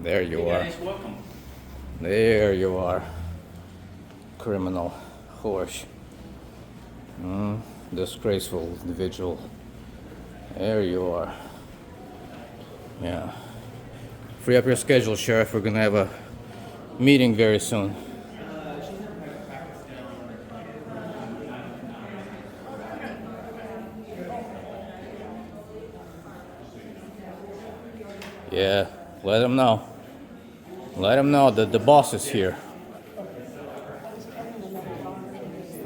There you Hey are. guys, welcome. There you are. Criminal Horch. Disgraceful individual. There you are. Yeah. Free up your schedule, Sheriff. We're gonna have a meeting very soon. Yeah, let him know. Let him know that the boss is here.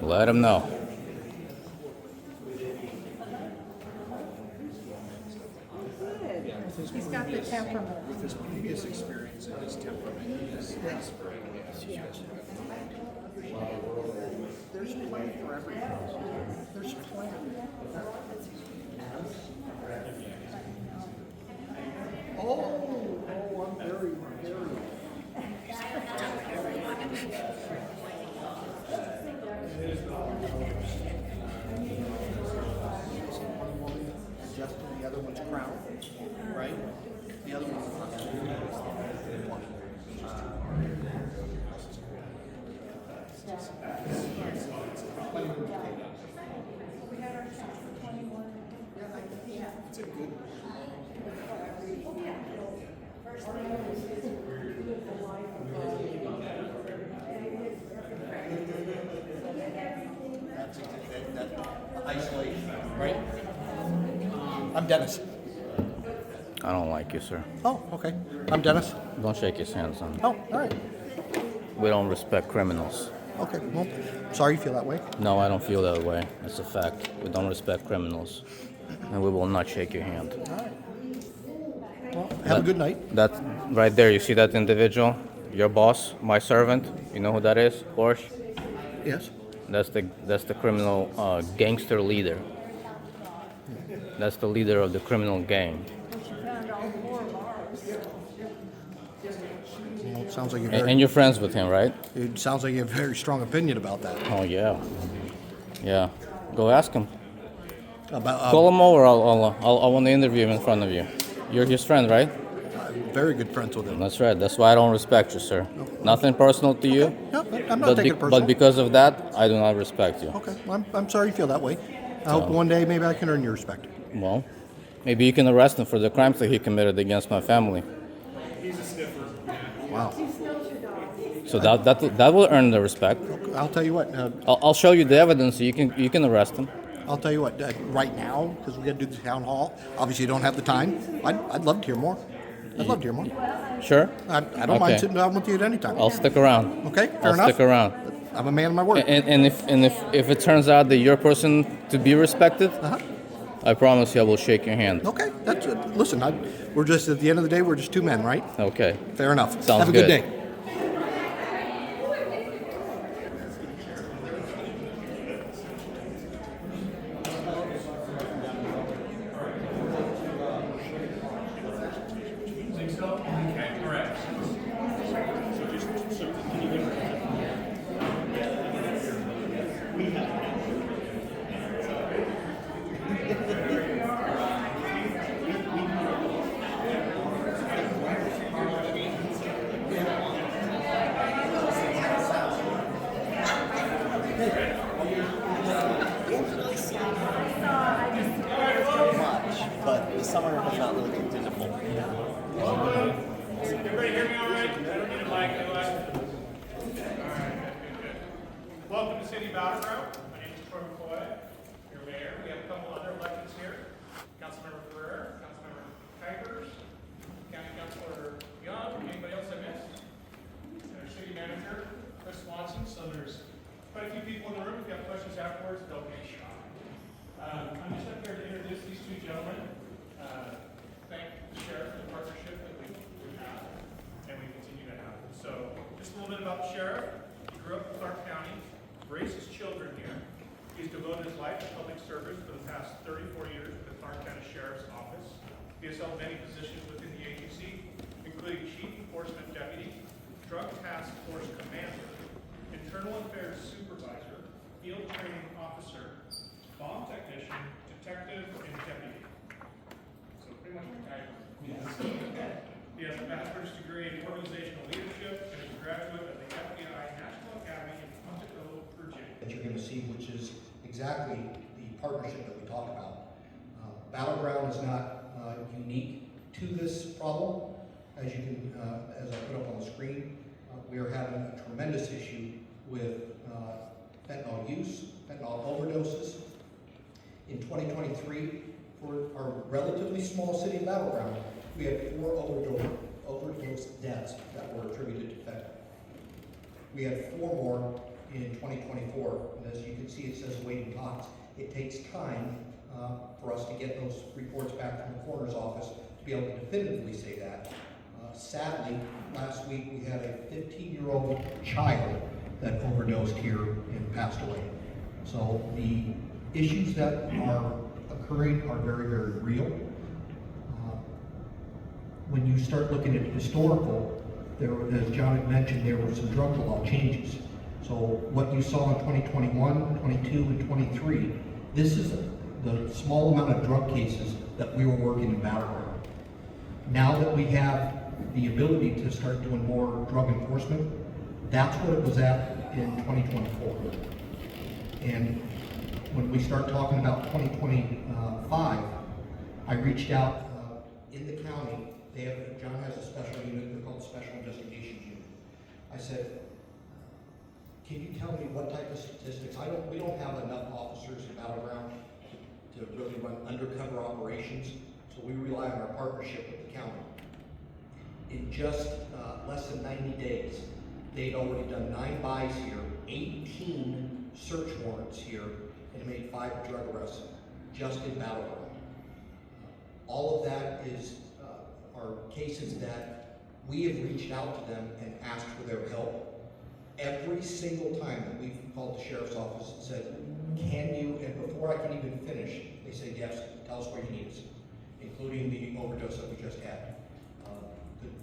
Let him know. He's got the temperament. With his previous experience and his temperament, he's very There's plenty for everyone. There's plenty. I'm very. Adjusting the other one's crown, right? The other one's It's a good. That isolation, right? I'm Dennis. I don't like you, sir. Oh, okay. I'm Dennis. Don't shake his hands on. Oh, all right. We don't respect criminals. Okay. Well, sorry you feel that way. No, I don't feel that way. It's a fact. We don't respect criminals. And we will not shake your hand. All right. Well, have a good night. That right there, you see that individual? Your boss, my servant. You know who that is? Horch? Yes. That's the criminal gangster leader. That's the leader of the criminal gang. Well, it sounds like you're And you're friends with him, right? It sounds like you have a very strong opinion about that. Oh yeah. Yeah. Go ask him. About Call him over. I want to interview him in front of you. You're his friend, right? very good friends with him. That's right. That's why I don't respect you, sir. Nothing personal to you. No, I'm not taking it personal. But because of that, I do not respect you. Okay, well, I'm sorry you feel that way. I hope one day maybe I can earn your respect. Well, maybe you can arrest him for the crimes that he committed against my family. Wow. So that will earn the respect. I'll tell you what. I'll show you the evidence. So you can arrest him. I'll tell you what. Right now, because we got to do the town hall. Obviously, you don't have the time. I'd love to hear more. I'd love to hear more. Sure. I don't mind sitting down with you at any time. I'll stick around. Okay, fair I'll enough. stick around. I'm a man of my word. And if it turns out that you're a person to be respected, I promise you I will shake your hand. Okay, that's it. Listen. We're just at the end of the day. We're just two men, right? Okay. Fair enough. Sounds Have a good good. day. But the summer has not really continued to full. Everybody hear me all right? I don't need a mic, do I? Alright, good. Welcome to City of Battle Ground. My name is Troy McCoy, your mayor. We have a couple other electeds here. Councilmember Ferrer, Councilmember Kuipers, County Councilor Young, anybody else I missed? And our city manager, Chris Swanson. So there's quite a few people in the room. If you have questions afterwards, don't be shy. I'm just up here to introduce these two gentlemen. Thank the sheriff for the partnership that we have and we continue to have. So just a little bit about the sheriff. He grew up in Clark County, raised his children here. He's devoted his life to public service for the past 34 years with the Clark County Sheriff's Office. He has held many positions within the agency, including Chief Enforcement Deputy, Drug Task Force Commander, Internal Affairs Supervisor, Field Training Officer, Bomb Technician, Detective, and Deputy. So pretty much retired. He has a bachelor's degree in is exactly the partnership that we talk about. Battleground is not unique to this problem. As you can, as I put up on the screen, we are having a tremendous issue with fentanyl use, fentanyl overdoses. In 2023, for our relatively small city of Battleground, we had 4 overdose deaths that were attributed to fentanyl. We had 4 more in 2024, and as you can see, it says wait and talks. It takes time for us to get those reports back from the coroner's office to be able to definitively say that. Sadly, last week we had a 15-year-old child that overdosed here and passed away. So the issues that are occurring are very, very real. When you start looking at historical, as John had mentioned, there were some drug law changes. So what you saw in 2021, 22, and 23, this is the small amount of drug cases that we were working in Battleground. Now that we have the ability to start doing more drug enforcement, that's what it was at in 2024. And when we start talking about 2025, I reached out in the county. John has a special unit, they're called Special Investigations Unit. I said, can you tell me what type of statistics? We don't have enough officers in Battleground to really run undercover operations, so we rely on our partnership with the county. In just less than 90 days, they'd already done 9 buys here, 18 search warrants here, and made 5 drug arrests just in Battleground. All of that are cases that we have reached out to them and asked for their help. Every single time that we've called the sheriff's office and said, can you, and before I can even finish, they say, yes, tell us where you need us, including the overdose that we just had.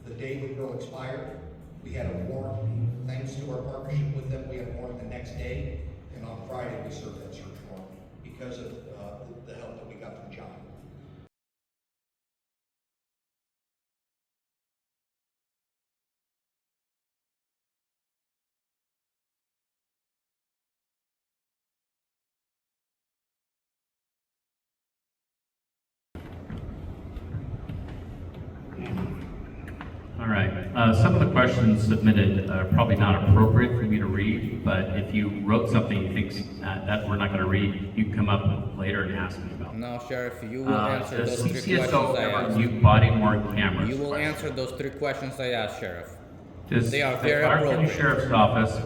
The day the girl expired, we had a warrant. Thanks to our partnership with them, we had a warrant the next day, and on Friday we served that search warrant because of the help that we got from John. All right. Some of the questions submitted are probably not appropriate for me to read, but if you wrote something you think that we're not going to read, you can come up later and ask me about. No, Sheriff, you will answer Does those 3 questions CCSO I ever asked. mute body-worn cameras? You will answer those 3 questions I asked, Sheriff. Does They are the very Clark County appropriate. Sheriff's Office,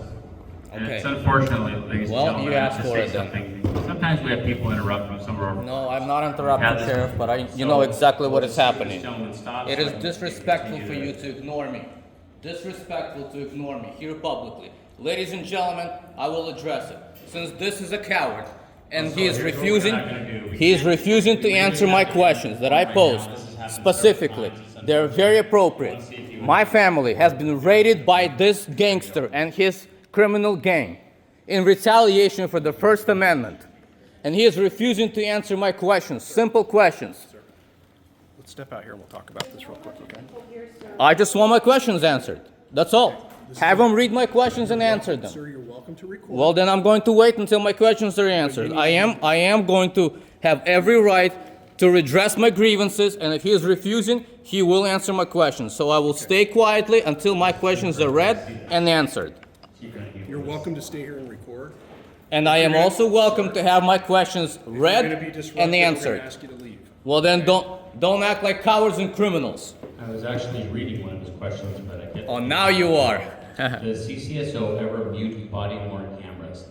and Okay. it's unfortunately, ladies and Well, gentlemen, you I have asked to for say it then. something. Sometimes we have people interrupt from some of our. No, I'm not interrupting, Had this- Sheriff, but you so know exactly what we'll is see if this happening. gentleman stops It so is I can disrespectful continue for to- you to ignore me. Disrespectful to ignore me here publicly. Ladies and gentlemen, I will address it. Since this is a coward and So he is here's what we're refusing, not gonna do. he is refusing to answer my questions that I posed specifically. They're very appropriate. My family has been raided by this gangster and his criminal gang in retaliation for the First Amendment. And he is refusing to answer my questions, simple questions. Let's step out here and we'll talk about this real quick, okay? I just want my questions answered. That's all. Have him read my questions and answer them. Sir, you're welcome to record. Well, then I'm going to wait until my questions are answered. I am going to have every right to redress my grievances, and if he is refusing, he will answer my questions. So I will stay quietly until my questions are read and answered. You're welcome to stay here and record. And I am also welcome to have my questions If you're read gonna be disruptive, and we're gonna answered. ask you to leave. Well, then don't act like cowards and criminals. I was actually reading one of his questions, but I get. Oh, now you are. Does CCSO ever mute body-worn cameras?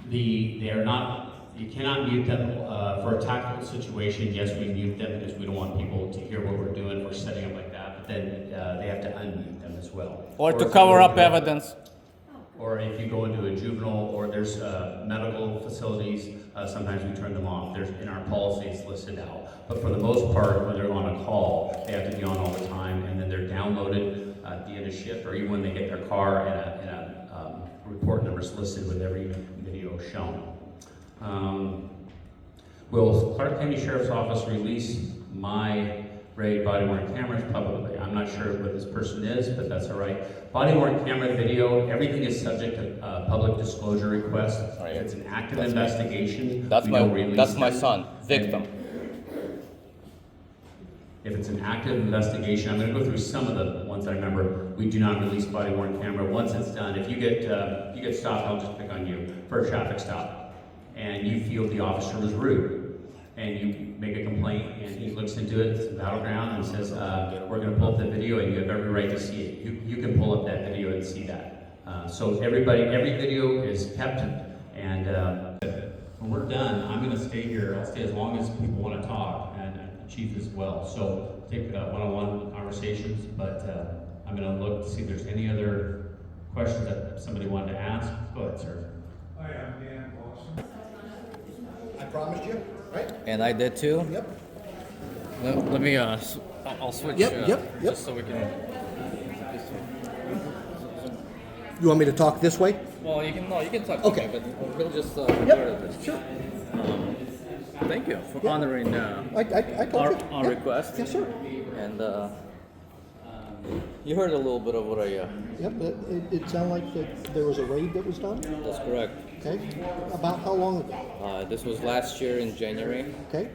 They are not, you cannot mute them for a tactical situation. Yes, we mute them because we don't want people to hear what we're doing. We're setting up like that, but then they have to unmute them as well. Or to if cover you up go- evidence. Or if you go into a juvenile, or there's medical facilities, sometimes we turn them off. There's, in our policy, it's listed out. But for the most part, when they're on a call, they have to be on all the time, and then they're downloaded at the end of shift, or even when they get their car, and a report number is listed with every video shown. Will Clark County Sheriff's Office release my raid body-worn cameras publicly. I'm not sure what this person is, but that's all right. Body-worn camera video, everything is subject to public disclosure request. Right. If it's an active investigation, That's we my don't release that's my them. son, victim. If it's an active investigation, I'm going to go through some of the ones I remember. We do not release body-worn camera once it's done. If you get stopped, I'll just pick on you for a traffic stop, and you feel the officer was rude, and you make a complaint, and he looks into it, it's Battle Ground, and says, "We're going to pull up the video, and you have every right to see it." You can pull up that video and see that. So every video is kept, and when we're done, I'm going to stay here. I'll stay as long as people want to talk, and the chief as well. So take one-on-one conversations, but I'm going to look to see if there's any other questions that somebody wanted to ask. Go ahead, sir. Hi, I'm Dan Lawson. I promised you, right? And I did too. Yep. Let me I'll switch. Yep. Just so we can. You want me to talk this way? Well, you can talk. Okay. To me, but we'll just Yep. this. Sure. Thank you for honoring I told you. our Yep. request. Yes, sir. And you heard a little bit of what I. Yep, it sounded like that there was a raid that was done, That's correct. okay? About how long ago? This was last year in January. Okay?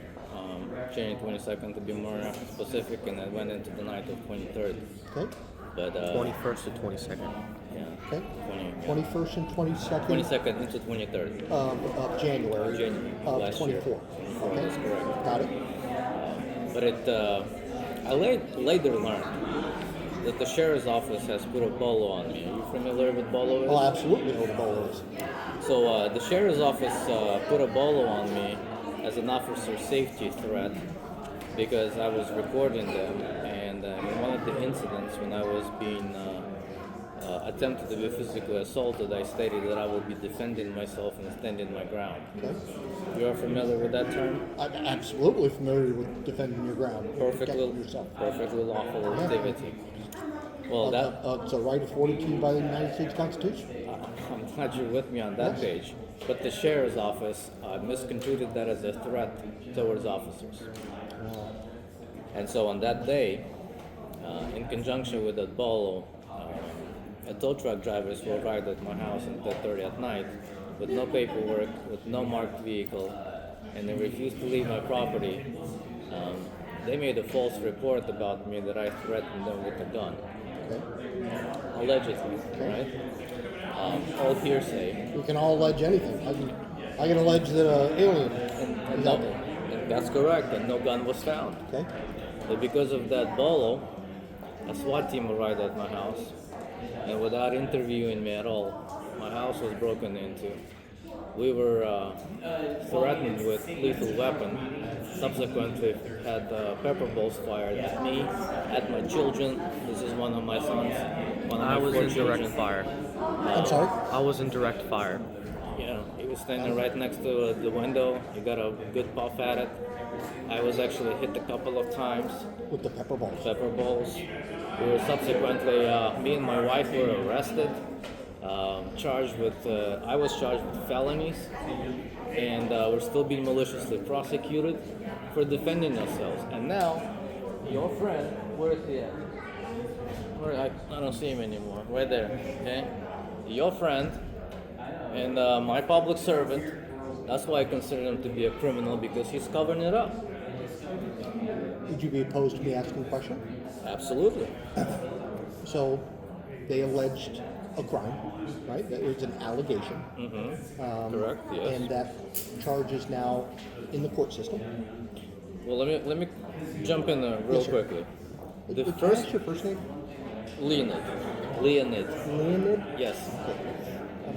January 22nd to be more specific, and it went into the night of 23rd. Okay? But 21st to 22nd. yeah, Okay? 20, 21st and 22nd 22nd into 23rd. of January January of last year. 24. Okay? That's correct. Got it? But I later learned that the sheriff's office has put a bolo on me. Are you familiar with bolo is? Oh, absolutely know what a bolo is. So the sheriff's office put a bolo on me as an officer safety threat because I was recording them, and in one of the incidents when I was being attempted to be physically assaulted, I stated that I will be defending myself and standing my ground. Okay? You are familiar with that term? I'm absolutely familiar with defending your ground. Protecting yourself. Perfectly lawful activity. Well, that It's a right afforded to you by the United States Constitution. I'm glad you're with me on that Yes. page. But the sheriff's office misconstrued that as a threat towards officers. And so on that day, in conjunction with that bolo, a tow truck drivers will arrive at my house at 10:30 at night with no paperwork, with no marked vehicle, and they refused to leave my property. They made a false report about me that I threatened them with a gun. Okay? Allegedly, right? All hearsay. We can all allege anything. I can allege that an alien And is out no, there. and that's correct, and no gun was found. Okay? But because of that bolo, a SWAT team arrived at my house, and without interviewing me at all, my house was broken into. We were threatened with lethal weapon. Subsequently, had pepper balls fired at me, at my children. This is one of my sons. One of I my was 4 in direct children. fire. I'm sorry? I was in direct fire. Yeah, he was standing right next to the window. He got a good puff at it. I was actually hit a couple of times. With the pepper balls. Pepper balls. We were subsequently, me and my wife were arrested, charged with, I was charged with felonies, and we're still being maliciously prosecuted for defending ourselves. And now, your friend, where is he at? I don't see him anymore. Right there, okay? Your friend and my public servant, that's why I consider him to be a criminal, because he's covering it up. Would you be opposed to me asking a question? Absolutely. So, they alleged a crime, right? That was an allegation. Correct, yes. And that charge is now in the court system. Well, let me jump in there real Yes, sir. quickly. The Can I first ask your first name? Leonid. Leonid? Yes.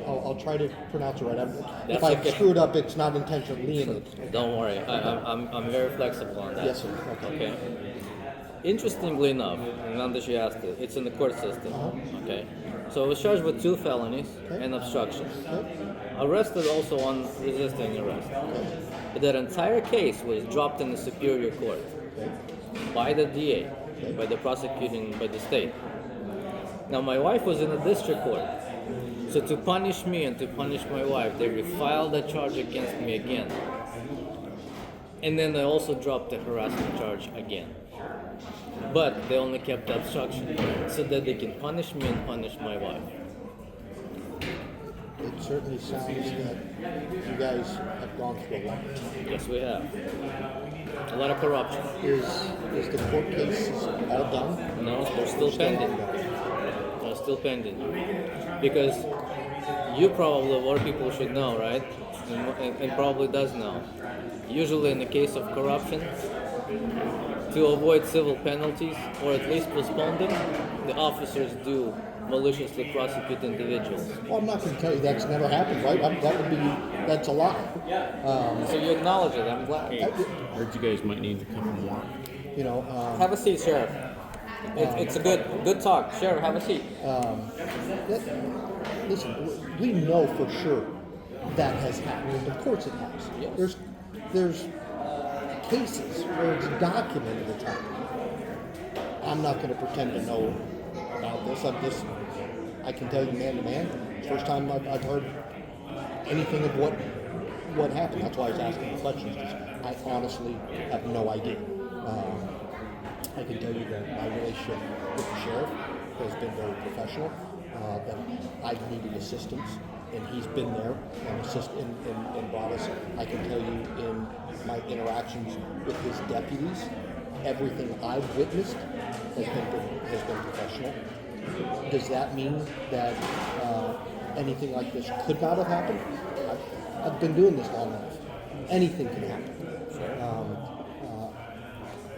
I'll try to pronounce it right. That's If I okay. screw it up, it's not intentional. Leonid. Don't worry. I'm very flexible on that. Yes, sir. Okay. Interestingly enough, now that you asked it, it's in the court system. Okay. So I was charged with 2 felonies and obstruction. Arrested also on resisting arrest. But that entire case was dropped in the Superior Court by the DA, by the by the state. Now my wife was in the district court. So to punish me and to punish my wife, they refiled that charge against me again. And then they also dropped the harassment charge again. But they only kept the obstruction so that they can punish me and punish my wife. It certainly sounds that you guys have gone through a lot. Yes, we have. A lot of corruption. Is the court cases all done? No, they're still pending. They're still pending. Because you probably, or people should know, right? And probably does know. Usually in the case of corruption, to avoid civil penalties, or at least postpone them, the officers do maliciously prosecute individuals. Well, I'm not going to tell you that's never happened, right? That's a lie. So you acknowledge it, I'm glad. Heard you guys might need a couple more. You know, Have a seat, Sheriff. It's a good talk. Sheriff, have a seat. listen, we know for sure that has happened. Of course it has. Yes. There's cases where it's documented it's happened. I'm not going to pretend to know about this. I can tell you man to man. First time I've heard anything of what happened. That's why I was asking the questions. 'Cause I honestly have no idea. I can tell you that my relationship with the sheriff has been very professional. That I've needed assistance, and he's been there and brought us. I can tell you in my interactions with his deputies, everything I've witnessed has been professional. Does that mean that anything like this could not have happened? I've been doing this long enough. Anything can happen.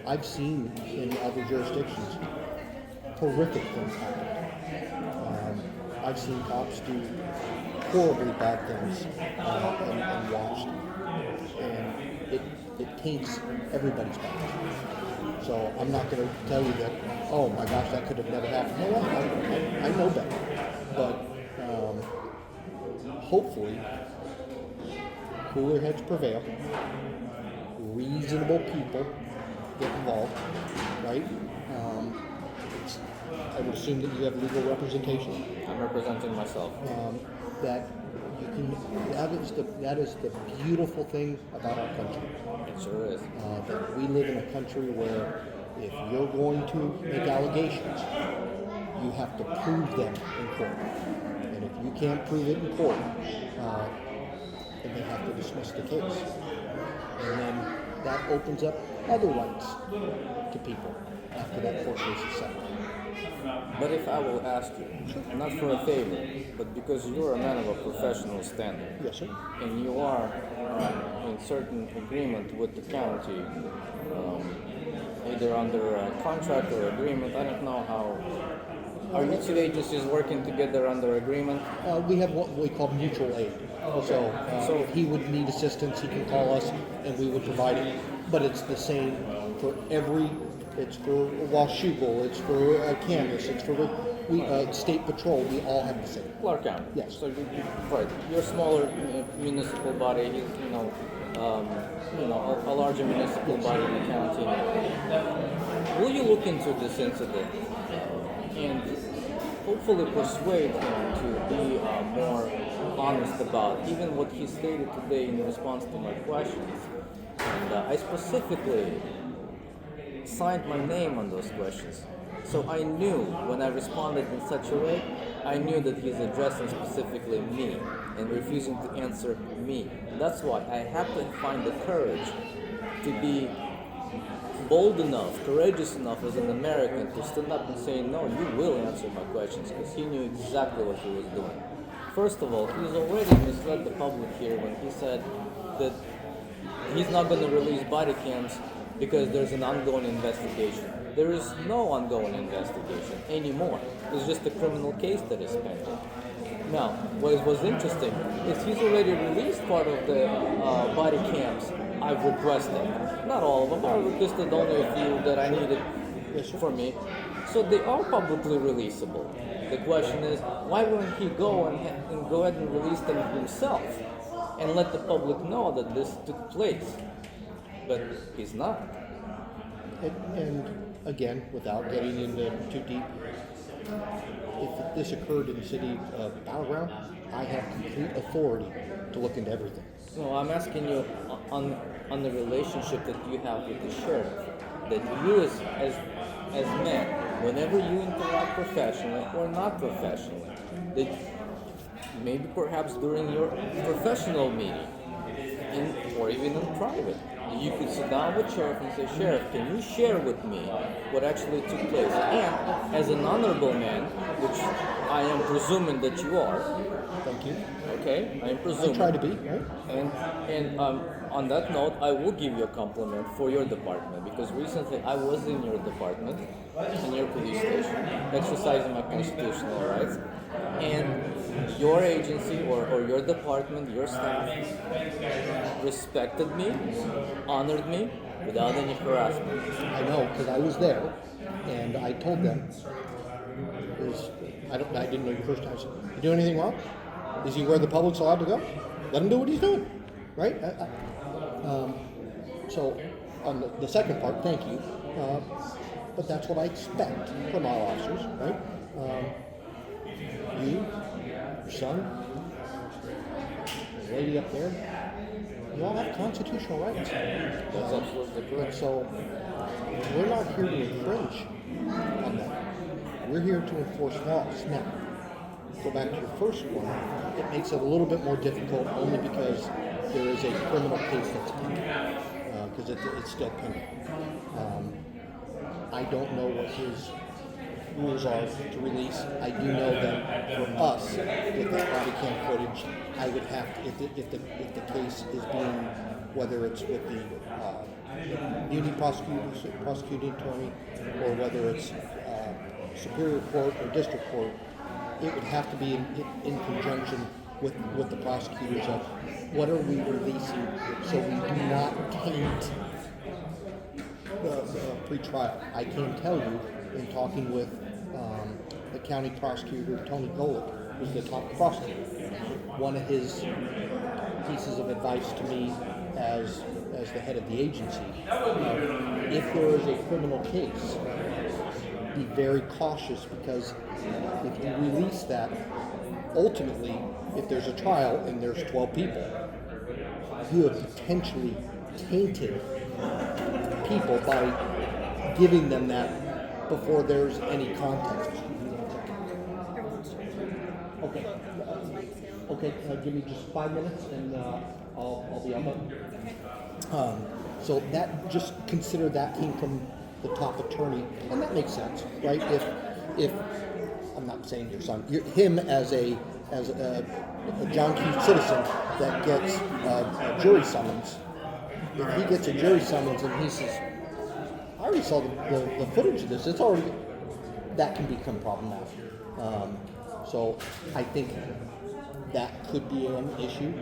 I've seen in other jurisdictions horrific things happen. I've seen cops do horribly bad things and watched, and it taints everybody's back. So I'm not going to tell you that, oh my gosh, that could have never happened. No, I know better. But hopefully, cooler heads prevail. Reasonable people get involved, right? I would assume that you have legal representation. I'm representing myself. That you can. That is the beautiful thing about our country. It sure is. That we live in a country where if you're going to make allegations, you have to prove them in court. And if you can't prove it in court, then they have to dismiss the case. And then that opens up other rights to people after that court case is settled. But if I will ask you, not for a favor, but because you're a man of a professional standard, Yes, sir. and you are in certain agreement with the county, either under a contract or agreement, I don't know how. Are you two agencies working together under agreement? We have what we call mutual aid. So if he would need assistance, he can call us and we would provide it. But it's the same for every, it's for Washougal, it's for Canvas, it's for State Patrol, we all have the same. Clark County. Yes. So right, you're a smaller municipal body, a larger municipal body in the county. Will you look into this incident and hopefully persuade him to be more honest about even what he stated today in response to my questions? And I specifically signed my name on those questions. So I knew when I responded in such a way, I knew that he's addressing specifically me and refusing to answer me. That's why I have to find the courage to be bold enough, courageous enough as an American to stand up and say, no, you will answer my questions, because he knew exactly what he was doing. First of all, he's already misled the public here when he said that he's not going to release body cams because there's an ongoing investigation. There is no ongoing investigation anymore. It's just a criminal case that is pending. Now, what was interesting is he's already released part of the body cams I've requested. Not all of them. I requested only a few that I needed for me. So they are publicly releasable. The question is, why wouldn't he go and go ahead and release them himself and let the public know that this took place? But he's not. And again, without getting into too deep, if this occurred in the city of Battle Ground, I have complete authority to look into everything. No, I'm asking you on the relationship that you have with the sheriff. that you as men, whenever you interact professionally or not professionally, that maybe perhaps during your professional meeting, or even in private, you could sit down with Sheriff and say, Sheriff, can you share with me what actually took place? And as an honorable man, which I am presuming that you are, Thank you. okay, I am I presuming. try to be, right? And on that note, I will give you a compliment for your department, because recently I was in your department, in your police station, exercising my constitutional rights, and your agency or your department, your staff respected me, honored me without any harassment. I know, because I was there, and I told them, I didn't know you first time. I said, you do anything wrong? Is he where the public's allowed to go? Let him do what he's doing, right? So, on the second part, thank you. But that's what I expect from our officers, right? You, your son, the lady up there, you all have constitutional rights. That's absolutely correct. So, we're not here to infringe on that. We're here to enforce laws. Now, go back to your first one. It makes it a little bit more difficult only because there is a criminal case that's pending. Because it's still pending. I don't know what his rules are to release. I do know that for us, with this body cam footage, I would have to, if the case is being, whether it's with the community prosecuting attorney, or whether it's superior court or district court, it would have to be in conjunction with the prosecutors of what are we releasing so we do not taint the pre-trial. I can tell you, in talking with the county prosecutor, Tony Golick, who's the top prosecutor, one of his pieces of advice to me as the head of the agency, if there is a criminal case, be very cautious, because if you release that, ultimately, if there's a trial and there's 12 people, you have potentially tainted people by giving them that before there's any context. Okay. Okay. Give me just 5 minutes, and I'll be on. So that, just consider that came from the top attorney, and that makes sense, right? If I'm not saying your son, him as a John Keith citizen that gets a jury summons, if he gets a jury summons and he says, I already saw the footage of this, it's already, that can become problematic. So I think that could be an issue.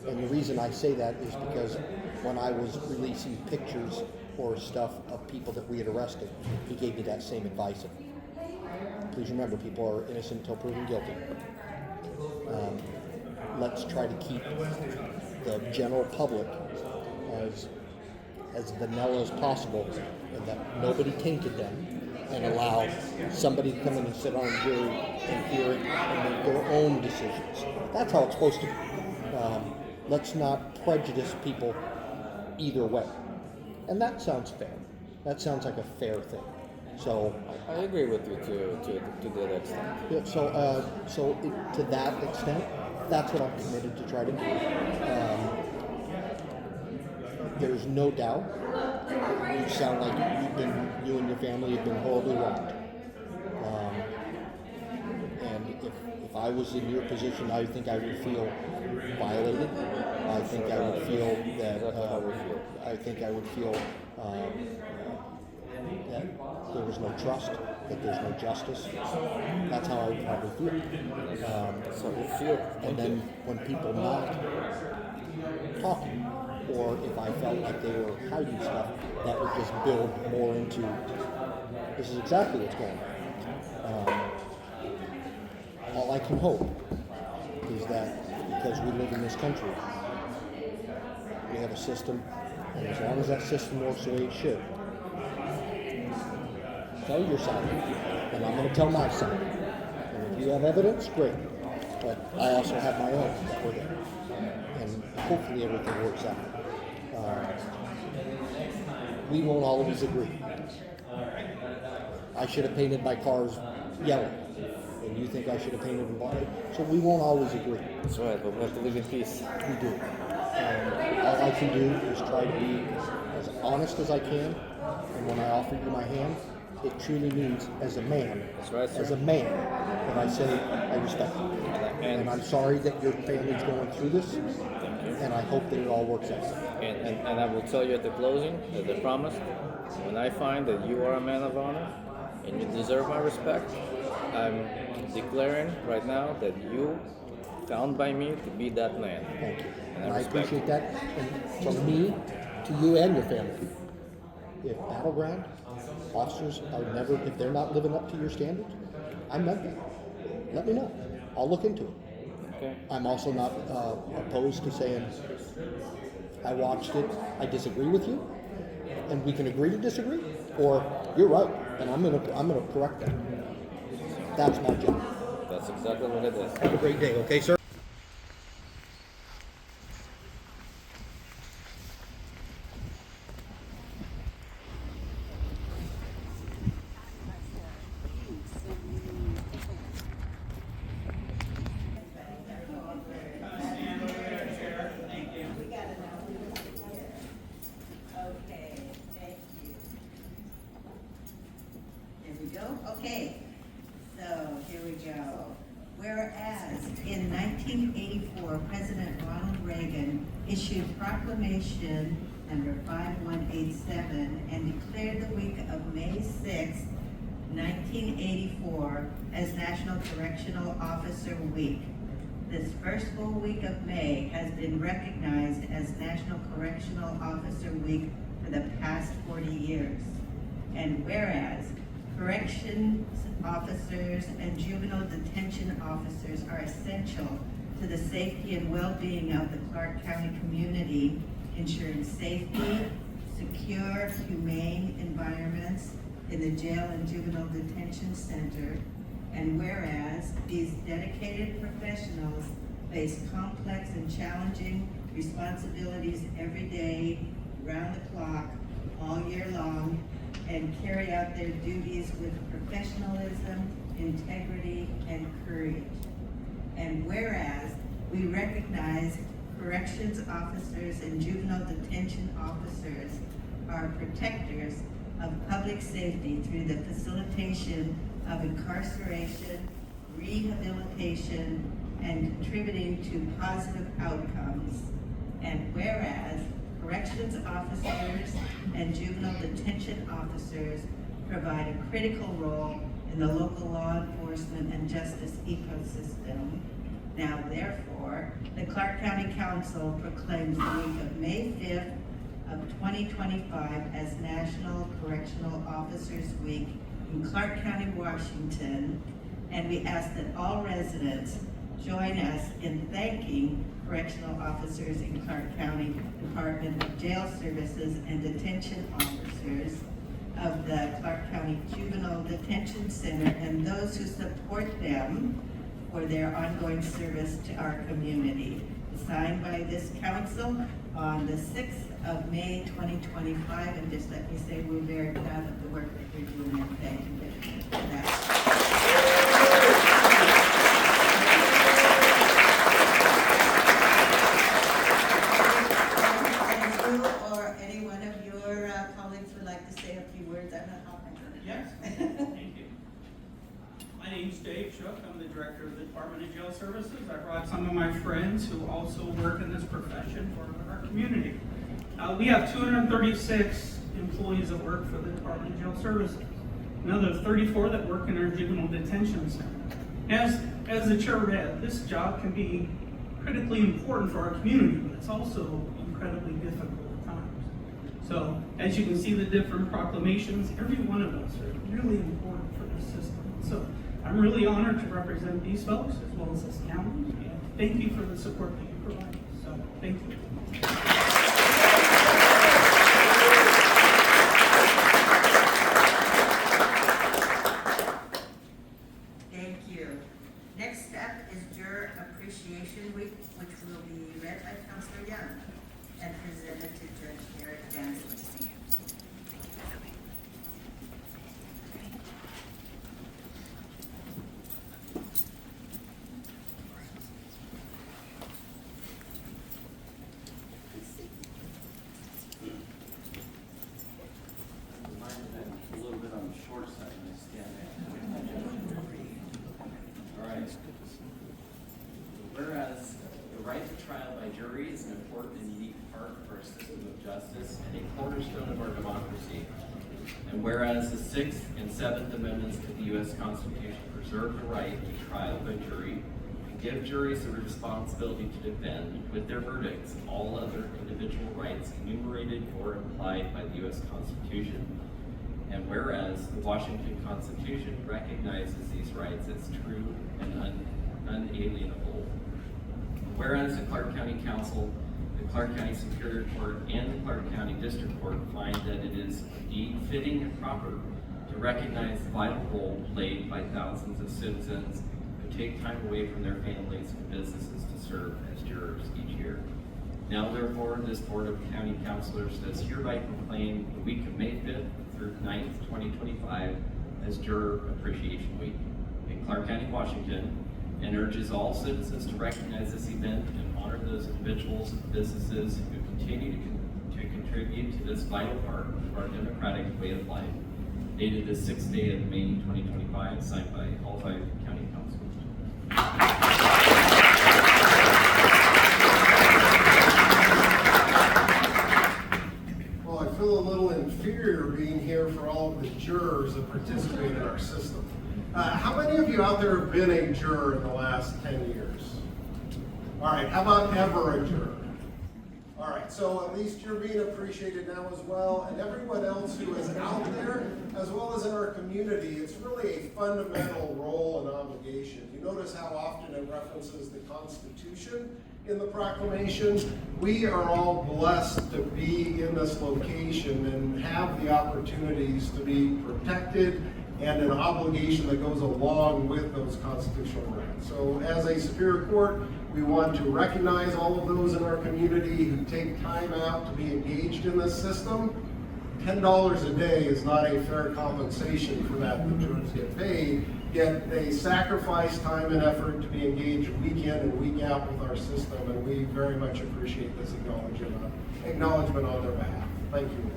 And the reason I say that is because when I was releasing pictures or stuff of people that we had arrested, he gave me that same advice. Please remember, people are innocent until proven guilty. Let's try to keep the general public as vanilla as possible, and that nobody tainted them, and allow somebody to come in and sit on a jury and hear it and make their own decisions. That's how it's supposed to be. Let's not prejudice people either way. And that sounds fair. That sounds like a fair thing. So I agree with you to that extent. yeah, so to that extent, that's what I'm committed to try to do. There's no doubt that you sound like you and your family have been horribly wronged. And if I was in your position, I think I would feel violated. I think I would feel that. I think I would feel that there was no trust, that there's no justice. That's how I would probably feel. And then when people not talking, or if I felt like they were hiding stuff, that would just build more into, this is exactly what's going on. All I can hope is that because we live in this country, we have a system, and as long as that system works the way it should, tell your side, and I'm going to tell my side. And if you have evidence, great. But I also have my own that we're there. And hopefully everything works out. we won't always agree. I should have painted my cars yellow, and you think I should have painted them black. So we won't always agree. That's right, but we have to live in peace. We do. And all I can do is try to be as honest as I can. And when I offer you my hand, it truly means as a man, That's right, sir. as a man, that I say I respect you. And I'm sorry that your family's going through this, and I hope that it all works out. And I will tell you at the closing, as I promised, when I find that you are a man of honor and you deserve my respect, I'm declaring right now that you found by me to be that man. Thank you. And And I respect appreciate it. that. And from me to you and your family, if Battleground officers are never, if they're not living up to your standards, I meant that. Let me know. I'll look into it. Okay. I'm also not opposed to saying, I watched it, I disagree with you, and we can agree to disagree, or you're right, and I'm gonna correct that. That's my job. That's exactly what it is. Have a great day, okay, sir? Okay, thank you. There we go. Okay, so here we go. Whereas in 1984, President Ronald Reagan issued proclamation number 5187 and declared the week of May 6, 1984 as National Correctional Officer Week. This first full week of May has been recognized as National Correctional Officer Week for the past 40 years. And whereas corrections officers and juvenile detention officers are essential to the safety and well-being of the Clark County community, ensuring safety, secure, humane environments in the jail and juvenile detention center. And whereas these dedicated professionals face complex and challenging responsibilities every day, round the clock, all year long, and carry out their duties with professionalism, integrity, and courage. And whereas we recognize corrections officers and juvenile detention officers are protectors of public safety through the facilitation of incarceration, rehabilitation, and contributing to positive outcomes. And whereas corrections officers and juvenile detention officers provide a critical role in the local law enforcement and justice ecosystem. Now therefore, the Clark County Council proclaims the week of May 5th of 2025 as National Correctional Officers Week in Clark County, Washington, and we ask that all residents join us in thanking correctional officers in Clark County Department of Jail Services and detention officers of the Clark County Juvenile Detention Center and those who support them for their ongoing service to our community. Signed by this council on the 6th of May 2025, and just let me say we're very proud of the work that you're doing, and thank you for that. Or any one of your colleagues would like to say a few words, I'm not hopping. Yes, thank you. My name's Dave Shook. I'm the director of the Department of Jail Services. I brought some of my friends who also work in this profession for our community. We have 236 employees that work for the Department of Jail Services. Another 34 that work in our juvenile detention center. As the chair read, this job can be critically important for our community, but it's also incredibly difficult at times. So, as you can see the different proclamations, every one of us are really important for this system. So, I'm really honored to represent these folks as well as this county. And thank you for the support that you provide. So, thank you. Thank you. Next step is Juror Appreciation Week, which will be read by Councilor Young and presented to Judge Eric Dansley. justice and a cornerstone of our democracy. And whereas the Sixth and Seventh Amendments to the U.S. Constitution preserve the right to trial by jury and give juries the responsibility to defend, with their verdicts, all other individual rights enumerated or implied by the U.S. Constitution. And whereas the Washington Constitution recognizes these rights as true and unalienable. Whereas the Clark County Council, the Clark County Superior Court, and the Clark County District Court find that it is indeed fitting and proper to recognize the vital role played by thousands of citizens who take time away from their families and businesses to serve as jurors each year. Now therefore, this Board of County Councilors does hereby proclaim the week of May 5th through 9th, 2025 as Juror Appreciation Week in Clark County, Washington, and urges all citizens to recognize this event and honor those individuals and businesses who continue to contribute to this vital part of our democratic way of life. Dated the 6th day of May 2025, signed by all 5 county councilors. Well, I feel a little inferior being here for all of the jurors that participate in our system. How many of you out there have been a juror in the last 10 years? All right, how about ever a juror? All right, so at least you're being appreciated now as well, and everyone else who is out there, as well as in our community, it's really a fundamental role and obligation. You notice how often it references the Constitution in the proclamation. We are all blessed to be in this location and have the opportunities to be protected and an obligation that goes along with those constitutional rights. So as a Superior Court, we want to recognize all of those in our community who take time out to be engaged in this system. $10 a day is not a fair compensation for that. The jurors get paid, yet they sacrifice time and effort to be engaged week in and week out with our system, and we very much appreciate this acknowledgement on their behalf. Thank you.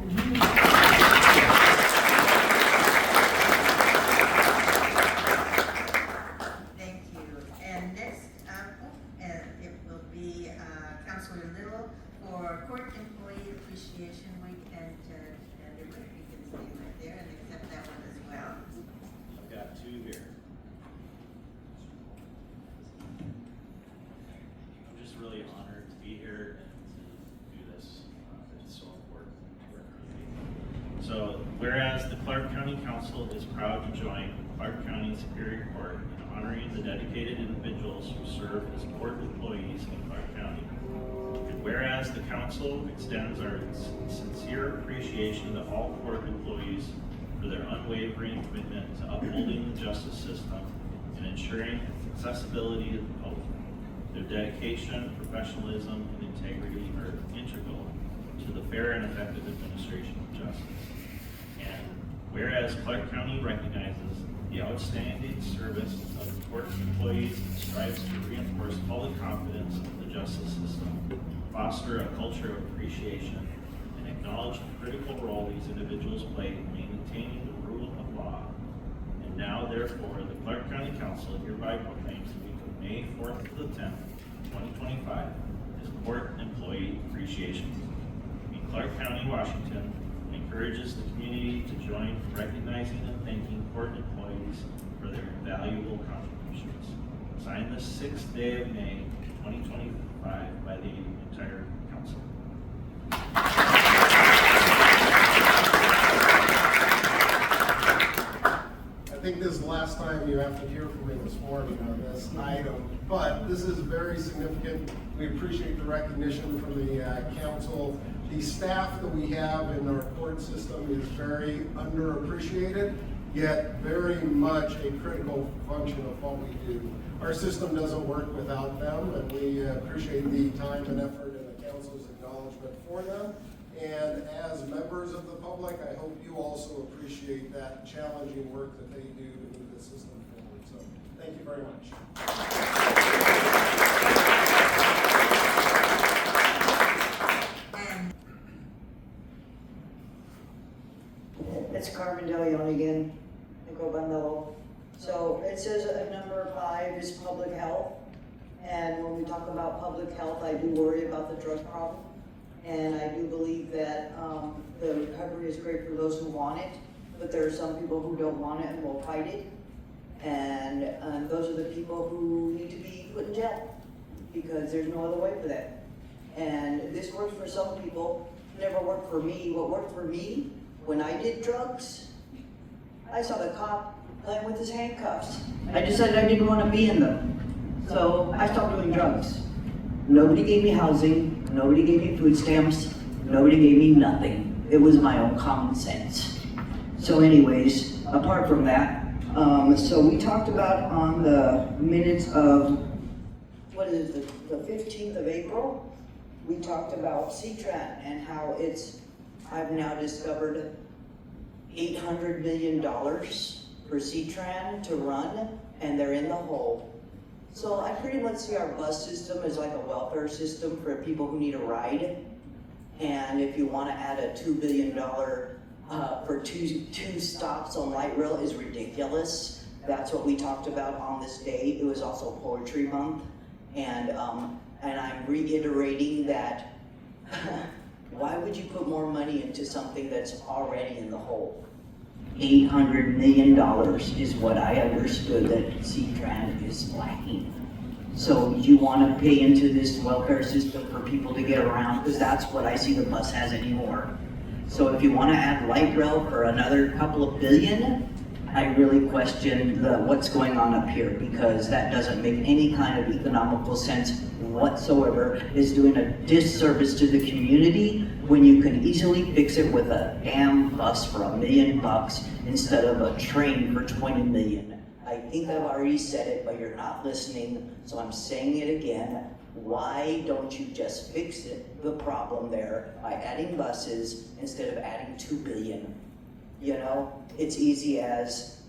For Court Employee Appreciation Week, and you can see right there and accept that one as well. I've got 2 here. I'm just really honored to be here and to do this. It's so important for our community. So, whereas the Clark County Council is proud to join Clark County Superior Court in honoring the dedicated individuals who serve as court employees in Clark County. Whereas the Council extends our sincere appreciation to all court employees for their unwavering commitment to upholding the justice system and ensuring accessibility to the public. Their dedication, professionalism, and integrity are integral to the fair and effective administration of justice. And whereas Clark County recognizes the outstanding service of court employees and strives to reinforce public confidence in the justice system, foster a culture of appreciation, and acknowledge the critical role these individuals play in maintaining the rule of law. And now, therefore, the Clark County Council hereby proclaims the week of May 4th to the 10th, 2025 as Court Employee Appreciation Week. In Clark County, Washington, encourages the community to join in recognizing and thanking court employees for their valuable contributions. Signed the 6th day of May, 2025 by the entire council. I think this is the last time you have to hear from me this morning on this item, but this is very significant. We appreciate the recognition from the council. The staff that we have in our court system is very underappreciated, yet very much a critical function of what we do. Our system doesn't work without them, and we appreciate the time and effort and the council's acknowledgement for them. And as members of the public, I hope you also appreciate that challenging work that they do to move the system forward. So thank you very much. It's Carmen DeLeon again, and go by Mello. So it says number 5 is public health. And when we talk about public health, I do worry about the drug problem. And I do believe that the recovery is great for those who want it, but there are some people who don't want it and will fight it. And those are the people who need to be put in jail because there's no other way for that. And this works for some people, never worked for me. What worked for me, when I did drugs, I saw the cop playing with his handcuffs. I decided I didn't want to be in them. So I stopped doing drugs. Nobody gave me housing, nobody gave me food stamps, nobody gave me nothing. It was my own common sense. So anyways, apart from that, so we talked about on the minutes of, what is it, the 15th of April? We talked about C-Tran and how I've now discovered $800 million for C-Tran to run, and they're in the hole. So I pretty much see our bus system as like a welfare system for people who need a ride. And if you want to add a $2 billion for two stops on light rail is ridiculous. That's what we talked about on this day. It was also Poetry Month. And I'm reiterating that why would you put more money into something that's already in the hole? $800 million is what I understood that C-Tran is lacking. So you want to pay into this welfare system for people to get around, because that's what I see the bus has anymore. So if you want to add light rail for another couple of billion, I really question what's going on up here, because that doesn't make any kind of economical sense whatsoever. It's doing a disservice to the community when you can easily fix it with a damn bus for $1 million instead of a train for 20 million. I think I've already said it, but you're not listening, so I'm saying it again. Why don't you just fix the problem there by adding buses instead of adding 2 billion? You know, it's easy as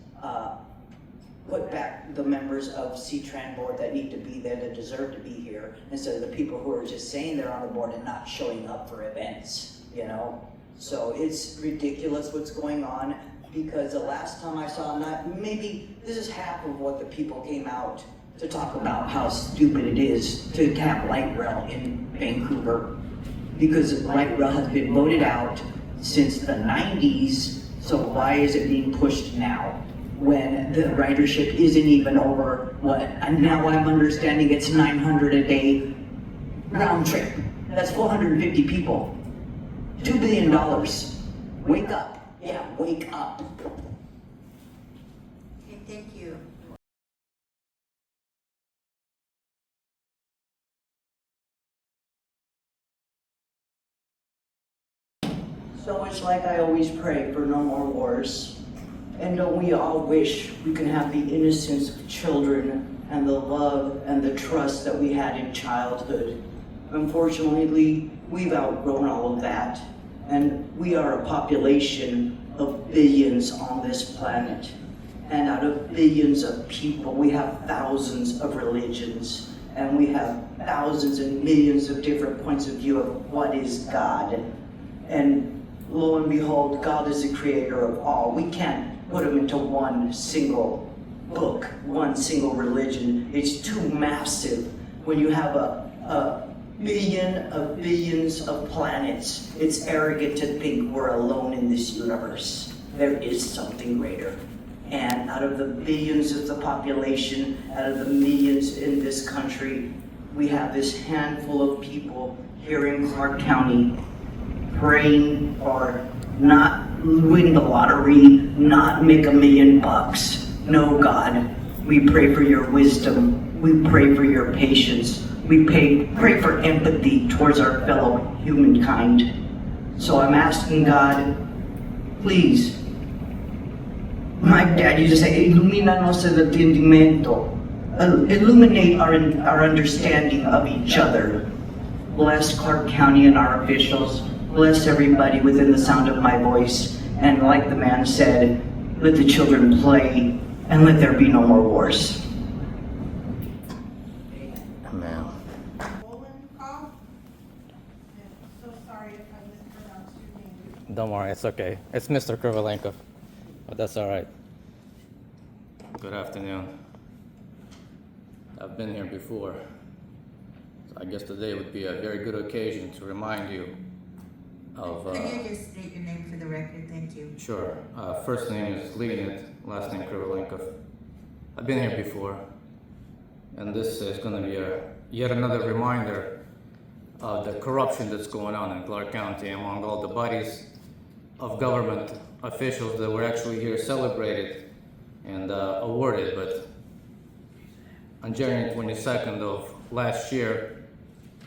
put back the members of C-Tran board that need to be there, that deserve to be here, instead of the people who are just saying they're on the board and not showing up for events, you know? So it's ridiculous what's going on, because the last time I saw, maybe this is half of what the people came out to talk about how stupid it is to have light rail in Vancouver, because light rail has been voted out since the 90s, so why is it being pushed now? When the ridership isn't even over, and now I'm understanding it's 900 a day round trip. That's 450 people. $2 billion. Wake up. Yeah, wake up. Okay, thank you. So it's like I always pray for no more wars. And don't we all wish we can have the innocence of children and the love and the trust that we had in childhood? Unfortunately, we've outgrown all of that, and we are a population of billions on this planet. And out of billions of people, we have thousands of religions, and we have thousands and millions of different points of view of what is God. And lo and behold, God is the creator of all. We can't put them into one single book, one single religion. It's too massive. When you have a billion of billions of planets, it's arrogant to think we're alone in this universe. There is something greater. And out of the billions of the population, out of the millions in this country, we have this handful of people here in Clark County praying for not win the lottery, not make $1 million. No, God, we pray for your wisdom. We pray for your patience. We pray for empathy towards our fellow humankind. So I'm asking God, please, my dad used to say, ilumínanos el entendimiento. Illuminate our understanding of each other. Bless Clark County and our officials. Bless everybody within the sound of my voice. And like the man said, let the children play and let there be no more wars. Amen. So sorry if I mispronounced your name. Don't worry, it's okay. It's Mr. Krivolenko, but that's all right. Good afternoon. I've been here before, so I guess today would be a very good occasion to remind you of. Could you just state your name for the record? Thank you. Sure. First name is Leonid, last name Krivolinkov. I've been here before, and this is going to be yet another reminder of the corruption that's going on in Clark County among all the bodies of government officials that were actually here celebrated and awarded. But on January 22nd of last year,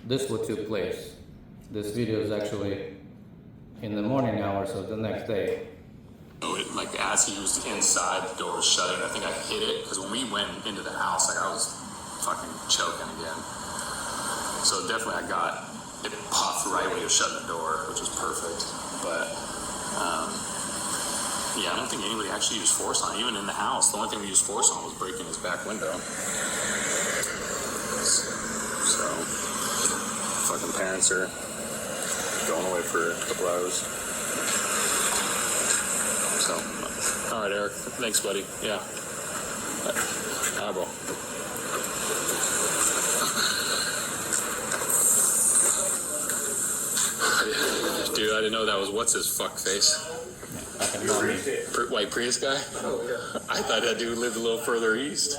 this what took place. This video is actually in the morning hours of the next day. Like as he was inside, the door was shutting. I think I hit it because when we went into the house, like I was fucking choking again. So definitely I got it popped right when he was shutting the door, which was perfect. But yeah, I don't think anybody actually used force on it. Even in the house, the only thing we used force on was breaking his back window. So fucking parents are going away for a couple hours. So, all right, Eric. Thanks, buddy. Yeah. All right, bro. Dude, I didn't know that was what's his fuck face. White Prius guy? Oh, yeah. I thought that dude lived a little further east.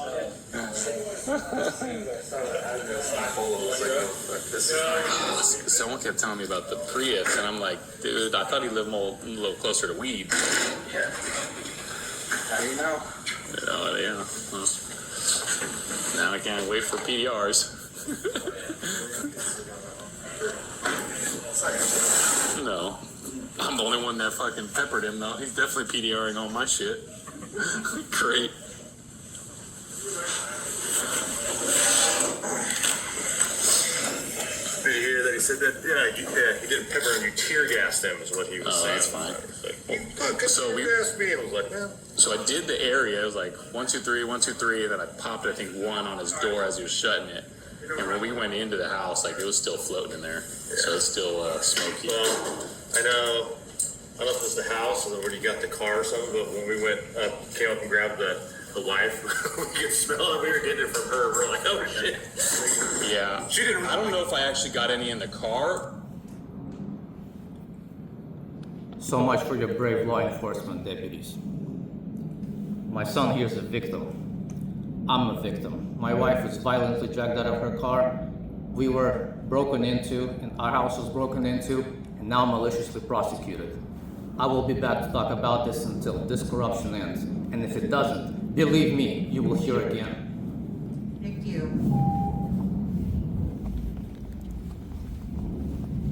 Someone kept telling me about the Prius, and I'm like, dude, I thought he lived a little closer to weed. Yeah. How do you know? Oh, yeah. Well, now I can't wait for PDRs. No. I'm the only one that fucking peppered him, though. He's definitely PDRing all my shit. Great. Did you hear that he said that? Yeah, he didn't pepper him, you tear gassed him, is what he was saying. That's fine. So we gassed me, and I was like, man. So I did the area. It was like 1, 2, 3, 1, 2, 3, and then I popped, I think, 1 on his door as he was shutting it. And when we went into the house, like it was still floating in there, so it's still smoky. Well, I know. I don't know if it was the house or when you got the car or something, but when we went up, came up and grabbed the wife, we could smell it. We were getting it from her. We're like, oh shit. Yeah. She didn't. I don't know if I actually got any in the car. So much for your brave law enforcement deputies. My son here is a victim. I'm a victim. My wife was violently dragged out of her car. We were broken into, and our house was broken into, and now maliciously prosecuted. I will be back to talk about this until this corruption ends. And if it doesn't, believe me, you will hear again. Thank you.